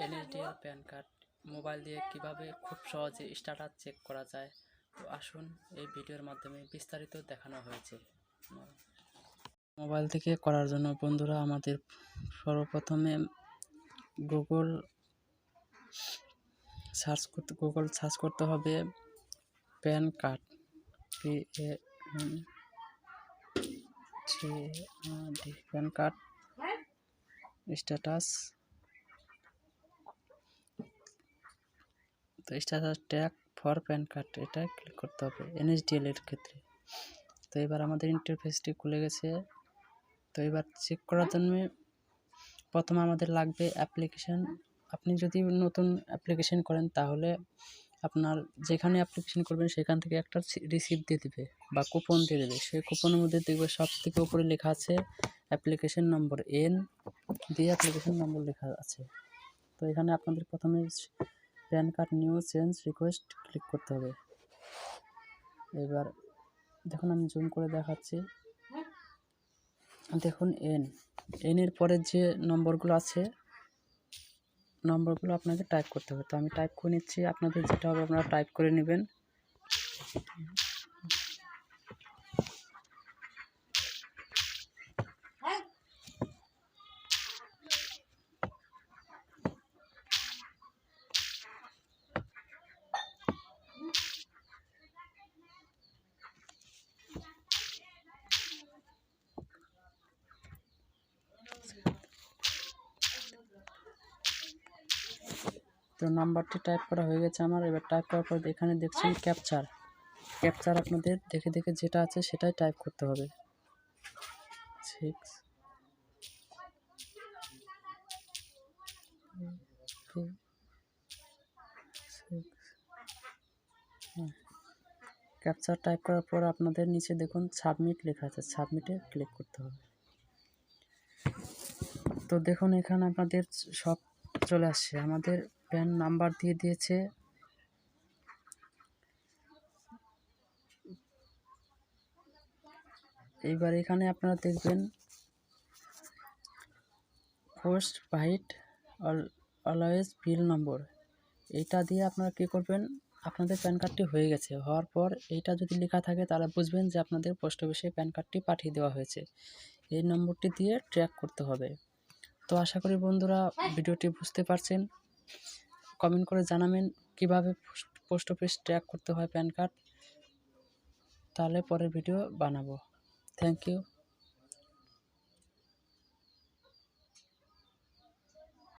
NSDL pan card mobile দিয়ে কিভাবে খুব সহজে স্ট্যাটাস চেক করা যায়। তো আসুন এই ভিডিওর মাধ্যমে বিস্তারিত দেখানো হয়েছে। মোবাইল থেকে করার জন্য বন্ধুরা আমাদের সর্বপ্রথমে গুগল সার্চ করতে হবে PAN card, PAN card status, তো status tag for PAN card, এটা ক্লিক করতে হবে এনএসডিএল এর ক্ষেত্রে। তো এবার আমাদের ইন্টারফেসটি খুলে গেছে। তো এবার চেক করার জন্য প্রথমে আমাদের লাগবে অ্যাপ্লিকেশান। আপনি যদি নতুন অ্যাপ্লিকেশান করেন তাহলে আপনার যেখানে অ্যাপ্লিকেশান করবেন সেখান থেকে একটা রিসিপ্ট দিয়ে দেবে বা কুপন দিয়ে দেবে। সেই কুপনের মধ্যে দেখবে সব থেকে উপরে লেখা আছে অ্যাপ্লিকেশান নম্বর এন দিয়ে অ্যাপ্লিকেশান নম্বর লেখা আছে। তো এখানে আপনাদের প্রথমে pan card new change request click করতে হবে। এবার দেখুন আমি জুম করে দেখাচ্ছি। দেখুন এর পরের যে নম্বরগুলো আছে নম্বরগুলো আপনাকে টাইপ করতে হবে। তো আমি টাইপ করে নিচ্ছি, আপনাদের যেটা হবে আপনারা টাইপ করে নেবেন। তো নাম্বারটি টাইপ করা হয়ে গেছে আমার। এবার টাইপ করার পর এখানে দেখছেন ক্যাপচার আপনাদের দেখে দেখে যেটা আছে সেটাই টাইপ করতে হবে। 6 ক্যাপচার টাইপ করার পর আপনাদের নিচে দেখুন সাবমিট লেখা আছে, সাবমিটে ক্লিক করতে হবে। তো দেখুন এখানে আপনাদের সব চলে আসছে, আমাদের প্যান নাম্বার দিয়ে দিয়েছে। এইবার এখানে আপনারা দেখবেন পোস্ট বাইট অলওয়েজ বিল নম্বর, এইটা দিয়ে আপনারা কী করবেন, আপনাদের প্যান কার্ডটি হয়ে গেছে। হওয়ার পর এইটা যদি লেখা থাকে তাহলে বুঝবেন যে আপনাদের পোস্ট অফিসে প্যান কার্ডটি পাঠিয়ে দেওয়া হয়েছে। এই নম্বরটি দিয়ে ট্র্যাক করতে হবে। তো আশা করি বন্ধুরা ভিডিওটি বুঝতে পারছেন। কমেন্ট করে জানাবেন কিভাবে পোস্ট অফিস ট্র্যাক করতে হয় প্যান কার্ড, তাহলে পরের ভিডিও বানাবো। Thank you.